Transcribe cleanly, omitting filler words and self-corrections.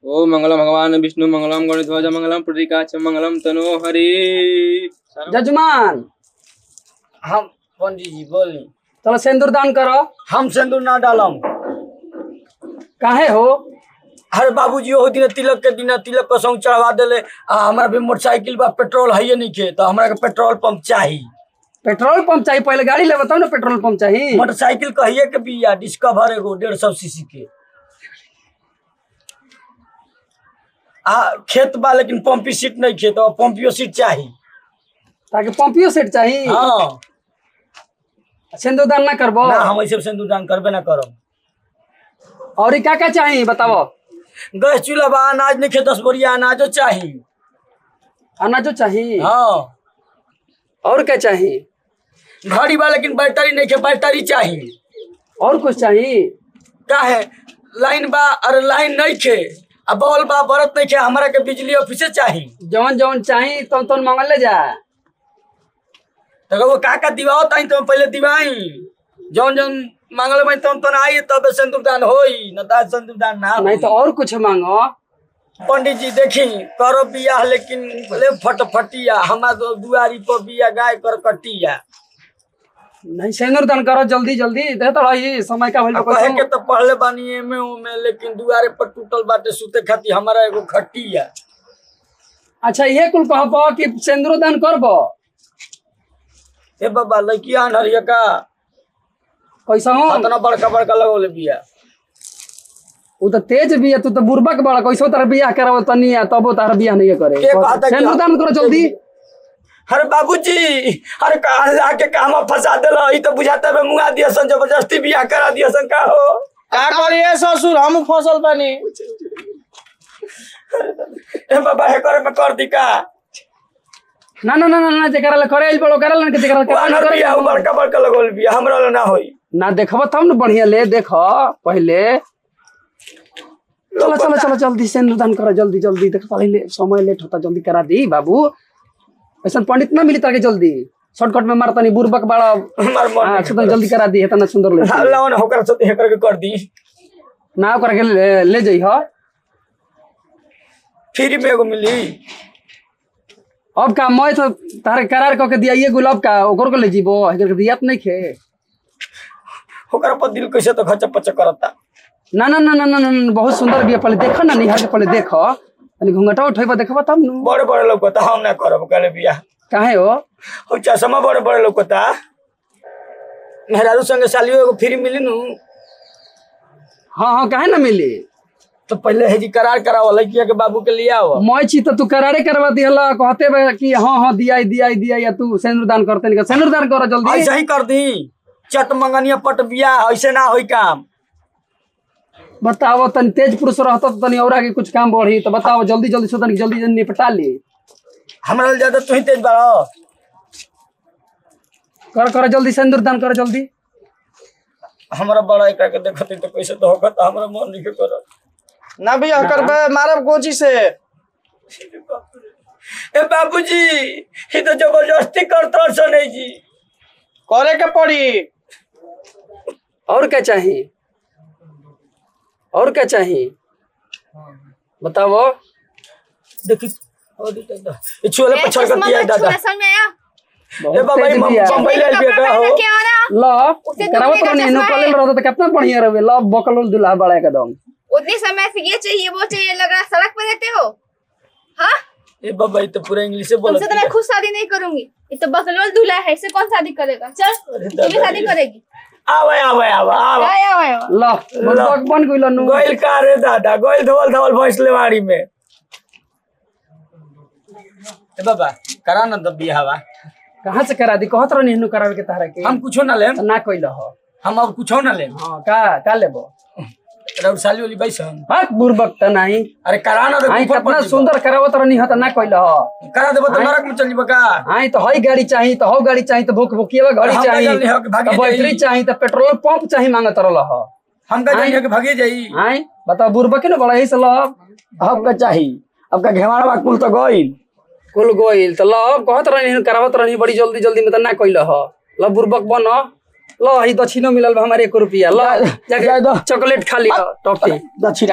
ओम मंगलम भगवान विष्णु मंगलम गणेशध्वज मंगलम प्रतीकाच मंगलम तनो हरि। जजमान हम पंडित जी बोली। चलो सिंदूर दान करो। हम सिंदूर ना डालम। काहे हो? अरे बाबूजी हो दिन तिलक के दिन तिलक को संग चढ़वा देले। हमारा भी मोटरसाइकिल बा, पेट्रोल है नहीं के, तो हमारा के पेट्रोल पंप चाहिए। पेट्रोल पंप चाहिए? पहले गाड़ी ले बताओ ना। पेट्रोल पंप चाहिए? मोटरसाइकिल कहिए के बिया डिस्कवर एगो 150 सीसी के। खेत बा लेकिन पंपी सीट नहीं खे, तो पंपियो सीट चाहिए। ताकि पंपियो सेट चाहिए। हाँ सिंदूर दान ना करबो? ना, हम ऐसे सिंदूर दान करबे ना करब। और क्या क्या चाहिए बताओ? गैस चूल्हा बा, अनाज नहीं खे, 10 बोरिया अनाजो चाहिए। अनाजो चाहिए? हाँ। और क्या चाहिए? घड़ी बा लेकिन बैटरी नहीं खे, बैटरी चाहिए। और कुछ चाहिए? क्या है? लाइन बा, अरे लाइन नहीं खे, अब बॉल बा, बरत नहीं खे, हमारा के बिजली ऑफिस चाहिए। जौन जौन चाहिए तो मांगल ले जा। तो वो काका दिवाओ ताई तो पहले दिवाई, जौन जौन मांगल भाई तो आई, तब सिंदूर दान होई, न तो सिंदूर दान ना नहीं तो और कुछ मांगो। पंडित जी देखी करो बियाह, लेकिन ले फटफटिया, हमारा तो दुआरी पर बिया गाय कर कटिया। नहीं सिंदूर दान करो जल्दी जल्दी, दे तो रही समय का भइल। कहे के तो पढ़ले बानी एमे में, लेकिन दुआरे पर टूटल बाटे सुते खाती हमारा एगो खटिया। अच्छा ये कुल कहबो कि सिंदूर दान करबो? ए बाबा लड़किया नरिया का कैसा हो? इतना बड़का बड़का लगोले बिया। वो तो तेज भी है, तू तो बुर्बक बड़ा। कैसो तार बियाह करावो तनी है, तबो तार बियाह नहीं करे। के कहता सिंदूर दान करो जल्दी। अरे बाबूजी, अरे कहाँ लाके काम फंसा देला, ई तो बुझाता है मुआ दिया सन, जबरदस्ती बियाह करा दिया सन। का हो का करिए ससुर, हम फसल बानी। ए बाबा हे करे में कर दी का? ना ना ना ना जेकरा ले करे आइल बड़ो करल ना, जेकरा वानर करे बिया बड़का बड़का लगोल बिया, हमरा ले ना होई ना। देखबो तब न बढ़िया ले देखो पहले। चलो चलो चलो जल्दी सिंदूर दान करो जल्दी जल्दी। देख पहले समय लेट होता, जल्दी करा दी बाबू। ऐसा पंडित ना मिली ताके जल्दी शॉर्टकट में मारता नहीं, बुर्बक बड़ा। हमार मन हां सुन जल्दी करा दी, इतना सुंदर ले अल्लाह ने होकर से हे करके कर दी ना, करके ले जई हो। फ्री में एगो मिली। अब का मैं तो तारे करार क के दिया ये गुलाब का, ओकर को ले जीबो, इधर के दियात नहीं खे। होकर पर दिल कैसे तो खचा पचा करता। ना ना ना ना ना ना, बहुत सुंदर बिया। पहले देखो ना, निहार के पहले देखो, तनी घुंघटा उठेबो देखबो तब न। बड़े बड़े लोग कहता हम ना करब करे बिया। काहे हो? हो चश्मा बड़े बड़े लोग कहता मेहरारू संगे सालियो एगो फ्री मिली नु। हाँ हाँ काहे ना मिली? तो पहले है जी करार कराओ, लड़किया के बाबू के लिए आओ। मैं ची तो तू करारे करवा दिहला, कहते बे कि हाँ हाँ दिया दिया दिया, या तू सिंदूर दान करते नहीं। सिंदूर दान करो जल्दी। ऐसे ही कर दी, चट मंगनिया पट बिया, ऐसे ना होई काम। बताओ तनी तेज पुरुष रहता तो तनी और आगे कुछ काम बढ़ी। तो बताओ जल्दी जल्दी से, तनी जल्दी जल्दी निपटा ली। हमरा ज्यादा तू ही तेज बाड़ो। कर कर जल्दी सिंदूर दान कर जल्दी। हमरा बड़ा एक के देखते तो कैसे तो होगा, तो हमरा मन नहीं कर ना बियाह करबे, मारब गोची से। ए बाबूजी, ये तो जबरदस्ती करता सने जी। करे के पड़ी। और क्या चाहिए? और क्या चाहिए बताओ? देखी ये छोले पछड़ कर दिया दादा। ए बाबा ये बम्बई ले लिया का हो। लो करावो तो नहीं नो कॉलेज रहता तो कितना बढ़िया रहे। लो बकलोल दुल्हा बड़ा एकदम। उतनी समय से ये चाहिए वो चाहिए, लग रहा सड़क पे रहते हो। हाँ ए बाबा ये तो पूरा इंग्लिश में बोलती है। तुमसे तो मैं खुद शादी नहीं करूंगी, ये तो बकलोल दूल्हा है, इससे कौन शादी करेगा? चल तू भी शादी करेगी। आवे आवे आवे आवे लो बक बन गइल नु। गोइल का रे दादा, गोइल धवल धवल भैंस लेवाड़ी में। ए बाबा करा ना दब बियाहवा। कहां से करा दी? कहत रहनी नु करावे के तारा के। हम कुछो ना लेम। ना कइल हो। हम अब कुछो ना लेम। हां का लेबो? रौसाली वाली बैसन। हां बुर्बक त नहीं। अरे करा ना दे, कितना सुंदर करावत रहनी ह त ना कइल हो। करा देबो तो नरक में चल जीबो का। आई तो हई गाड़ी चाहिए, तो हौ गाड़ी चाहिए, तो भूख भूकिएवा गाड़ी चाहिए, तो बैटरी चाहिए, तो पेट्रोल पंप चाहिए मांगत रहल ह। हम का जाइए के भागे जाई। आई बताओ बुर्बक के न बड़ा ही से लब। अब का चाहिए, अब का घेवाड़ा कुल तो गइल। कुल गोइल तो लब कहत रहनी करावत रहनी बड़ी जल्दी जल्दी में, तो ना कइल ह। लब बुर्बक बन लो ही दक्षिणो मिलल बा हमारे 1 रुपया। लो जाके चॉकलेट खा लियो टॉफी। दक्षिण